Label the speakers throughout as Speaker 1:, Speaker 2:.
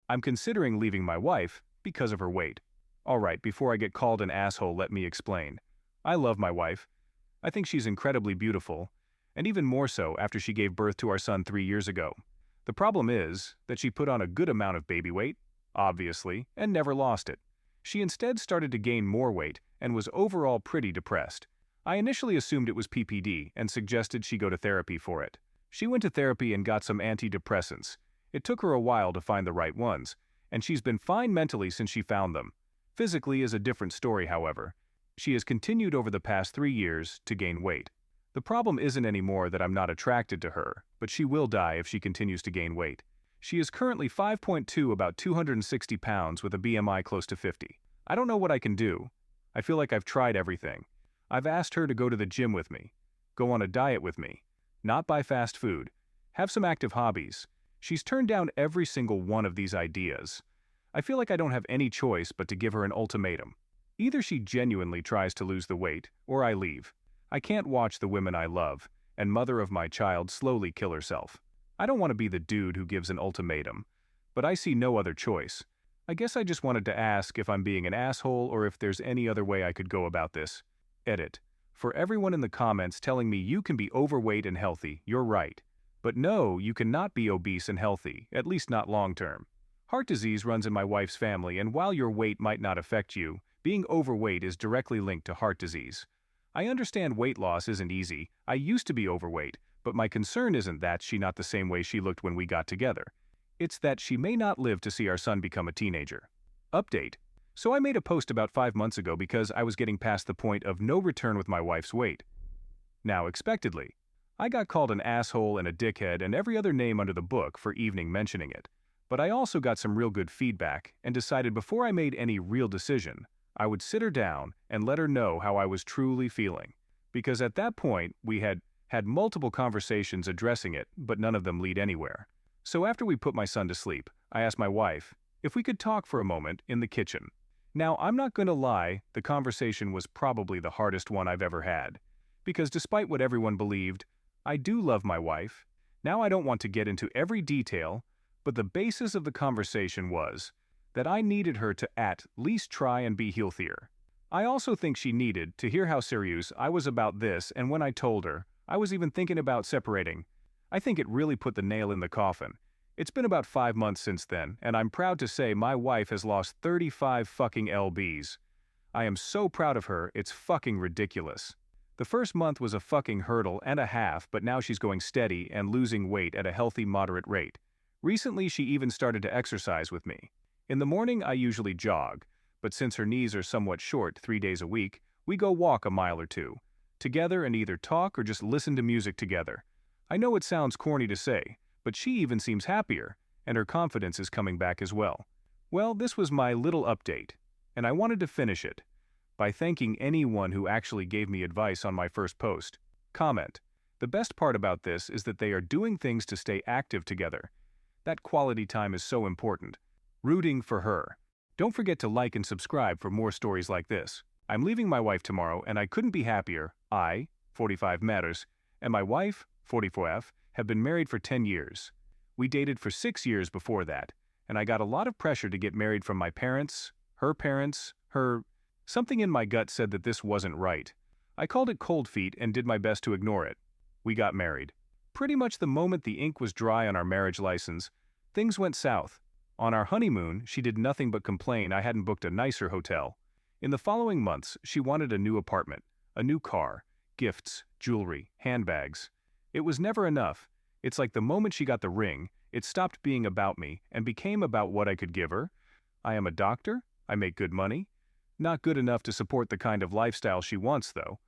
Speaker 1: I'm considering leaving my wife because of her weight. Alright, before I get called an asshole, let me explain. I love my wife. I think she's incredibly beautiful, and even more so after she gave birth to our son 3 years ago. The problem is that she put on a good amount of baby weight, obviously, and never lost it. She instead started to gain more weight and was overall pretty depressed. I initially assumed it was PPD and suggested she go to therapy for it. She went to therapy and got some antidepressants. It took her a while to find the right ones, and she's been fine mentally since she found them. Physically is a different story, however. She has continued over the past 3 years to gain weight. The problem isn't anymore that I'm not attracted to her, but she will die if she continues to gain weight. She is currently 5.2, about 260 pounds with a BMI close to 50. I don't know what I can do. I feel like I've tried everything. I've asked her to go to the gym with me, go on a diet with me, not buy fast food, have some active hobbies. She's turned down every single one of these ideas. I feel like I don't have any choice but to give her an ultimatum. Either she genuinely tries to lose the weight, or I leave. I can't watch the women I love, and mother of my child, slowly kill herself. I don't want to be the dude who gives an ultimatum, but I see no other choice. I guess I just wanted to ask if I'm being an asshole or if there's any other way I could go about this. Edit. For everyone in the comments telling me you can be overweight and healthy, you're right. But no, you cannot be obese and healthy, at least not long term. Heart disease runs in my wife's family, and while your weight might not affect you, being overweight is directly linked to heart disease. I understand weight loss isn't easy. I used to be overweight, but my concern isn't that she's not the same way she looked when we got together. It's that she may not live to see our son become a teenager. Update. So I made a post about 5 months ago because I was getting past the point of no return with my wife's weight. Now, expectedly, I got called an asshole and a dickhead and every other name under the book for even mentioning it. But I also got some real good feedback and decided before I made any real decision, I would sit her down and let her know how I was truly feeling. Because at that point, we had multiple conversations addressing it, but none of them lead anywhere. So after we put my son to sleep, I asked my wife if we could talk for a moment in the kitchen. Now, I'm not going to lie, the conversation was probably the hardest one I've ever had. Because despite what everyone believed, I do love my wife. Now I don't want to get into every detail, but the basis of the conversation was that I needed her to at least try and be healthier. I also think she needed to hear how serious I was about this, and when I told her, I was even thinking about separating. I think it really put the nail in the coffin. It's been about 5 months since then, and I'm proud to say my wife has lost 35 fucking lbs. I am so proud of her, it's fucking ridiculous. The first month was a fucking hurdle and a half, but now she's going steady and losing weight at a healthy, moderate rate. Recently, she even started to exercise with me. In the morning, I usually jog, but since her knees are somewhat short 3 days a week, we go walk a mile or two, together, and either talk or just listen to music together. I know it sounds corny to say, but she even seems happier, and her confidence is coming back as well. Well, this was my little update, and I wanted to finish it by thanking anyone who actually gave me advice on my first post. Comment. The best part about this is that they are doing things to stay active together. That quality time is so important. Rooting for her. Don't forget to like and subscribe for more stories like this. I'm leaving my wife tomorrow, and I couldn't be happier. I, 45 matters, and my wife, 44F, have been married for 10 years. We dated for 6 years before that, and I got a lot of pressure to get married from my parents, her. Something in my gut said that this wasn't right. I called it cold feet and did my best to ignore it. We got married. Pretty much the moment the ink was dry on our marriage license, things went south. On our honeymoon, she did nothing but complain I hadn't booked a nicer hotel. In the following months, she wanted a new apartment, a new car, gifts, jewelry, handbags. It was never enough. It's like the moment she got the ring, it stopped being about me and became about what I could give her. I am a doctor, I make good money. Not good enough to support the kind of lifestyle she wants, though.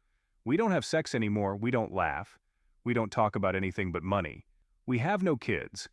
Speaker 1: We don't have sex anymore, we don't laugh. We don't talk about anything but money. We have no kids.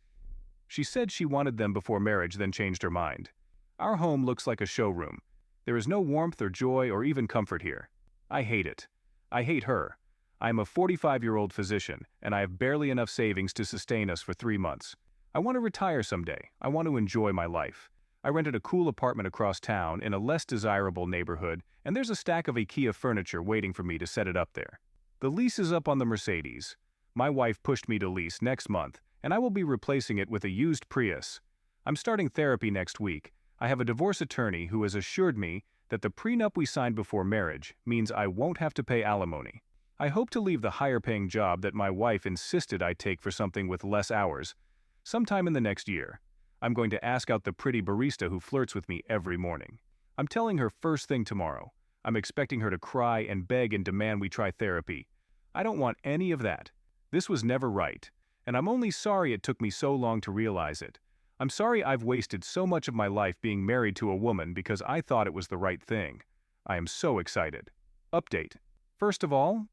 Speaker 1: She said she wanted them before marriage, then changed her mind. Our home looks like a showroom. There is no warmth or joy or even comfort here. I hate it. I hate her. I am a 45-year-old physician, and I have barely enough savings to sustain us for 3 months. I want to retire someday. I want to enjoy my life. I rented a cool apartment across town in a less desirable neighborhood, and there's a stack of IKEA furniture waiting for me to set it up there. The lease is up on the Mercedes. My wife pushed me to lease next month, and I will be replacing it with a used Prius. I'm starting therapy next week. I have a divorce attorney who has assured me that the prenup we signed before marriage means I won't have to pay alimony. I hope to leave the higher-paying job that my wife insisted I take for something with less hours sometime in the next year. I'm going to ask out the pretty barista who flirts with me every morning. I'm telling her first thing tomorrow. I'm expecting her to cry and beg and demand we try therapy. I don't want any of that. This was never right, and I'm only sorry it took me so long to realize it. I'm sorry I've wasted so much of my life being married to a woman because I thought it was the right thing. I am so excited. Update. First of all,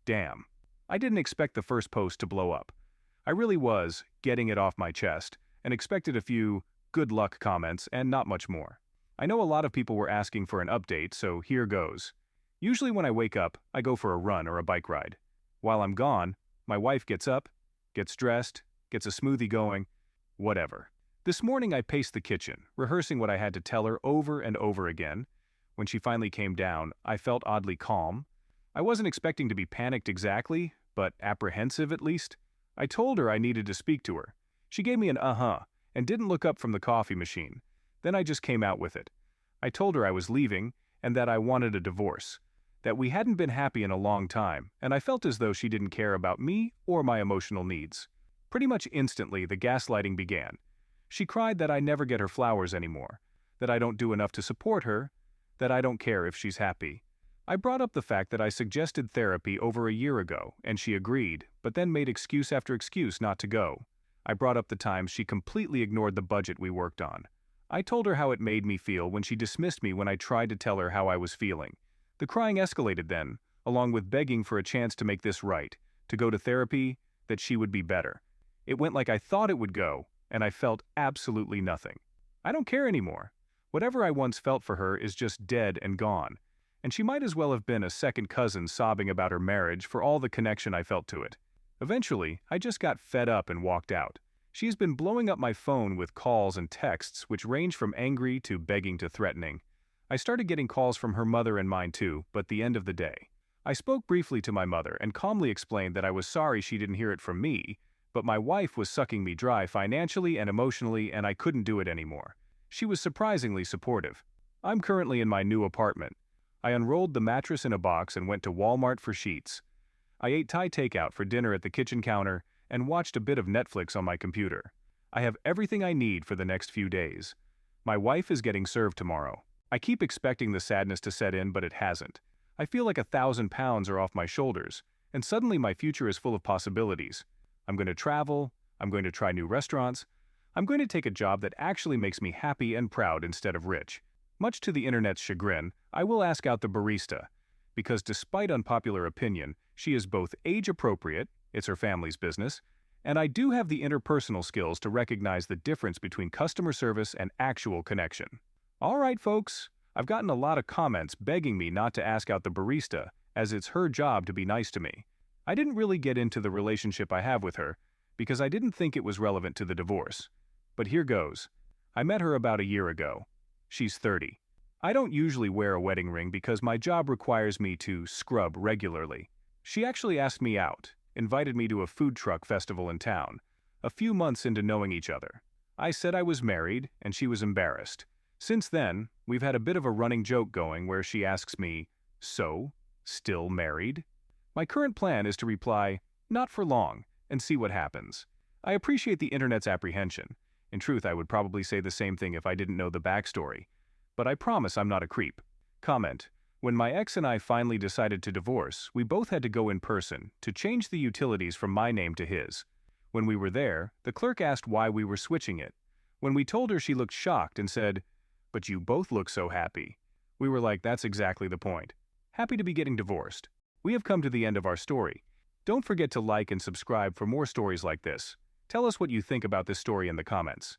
Speaker 1: damn. I didn't expect the first post to blow up. I really was getting it off my chest and expected a few good luck comments and not much more. I know a lot of people were asking for an update, so here goes. Usually when I wake up, I go for a run or a bike ride. While I'm gone, my wife gets up, gets dressed, gets a smoothie going, whatever. This morning I paced the kitchen, rehearsing what I had to tell her over and over again. When she finally came down, I felt oddly calm. I wasn't expecting to be panicked exactly, but apprehensive at least. I told her I needed to speak to her. She gave me an and didn't look up from the coffee machine. Then I just came out with it. I told her I was leaving and that I wanted a divorce, that we hadn't been happy in a long time, and I felt as though she didn't care about me or my emotional needs. Pretty much instantly, the gaslighting began. She cried that I never get her flowers anymore, that I don't do enough to support her, that I don't care if she's happy. I brought up the fact that I suggested therapy over a year ago, and she agreed, but then made excuse after excuse not to go. I brought up the times she completely ignored the budget we worked on. I told her how it made me feel when she dismissed me when I tried to tell her how I was feeling. The crying escalated then, along with begging for a chance to make this right, to go to therapy, that she would be better. It went like I thought it would go, and I felt absolutely nothing. I don't care anymore. Whatever I once felt for her is just dead and gone, and she might as well have been a second cousin sobbing about her marriage for all the connection I felt to it. Eventually, I just got fed up and walked out. She has been blowing up my phone with calls and texts which range from angry to begging to threatening. I started getting calls from her mother and mine too, but at the end of the day, I spoke briefly to my mother and calmly explained that I was sorry she didn't hear it from me, but my wife was sucking me dry financially and emotionally and I couldn't do it anymore. She was surprisingly supportive. I'm currently in my new apartment. I unrolled the mattress in a box and went to Walmart for sheets. I ate Thai takeout for dinner at the kitchen counter and watched a bit of Netflix on my computer. I have everything I need for the next few days. My wife is getting served tomorrow. I keep expecting the sadness to set in, but it hasn't. I feel like 1,000 pounds are off my shoulders, and suddenly my future is full of possibilities. I'm going to travel, I'm going to try new restaurants, I'm going to take a job that actually makes me happy and proud instead of rich. Much to the internet's chagrin, I will ask out the barista, because despite unpopular opinion, she is both age-appropriate, it's her family's business, and I do have the interpersonal skills to recognize the difference between customer service and actual connection. All right, folks, I've gotten a lot of comments begging me not to ask out the barista, as it's her job to be nice to me. I didn't really get into the relationship I have with her, because I didn't think it was relevant to the divorce. But here goes. I met her about a year ago. She's 30. I don't usually wear a wedding ring because my job requires me to scrub regularly. She actually asked me out, invited me to a food truck festival in town, a few months into knowing each other. I said I was married, and she was embarrassed. Since then, we've had a bit of a running joke going where she asks me, "So, still married?" My current plan is to reply, "Not for long," and see what happens. I appreciate the internet's apprehension. In truth, I would probably say the same thing if I didn't know the backstory. But I promise I'm not a creep. Comment. When my ex and I finally decided to divorce, we both had to go in person to change the utilities from my name to his. When we were there, the clerk asked why we were switching it. When we told her, she looked shocked and said, "But you both look so happy." We were like, that's exactly the point. Happy to be getting divorced. We have come to the end of our story. Don't forget to like and subscribe for more stories like this. Tell us what you think about this story in the comments.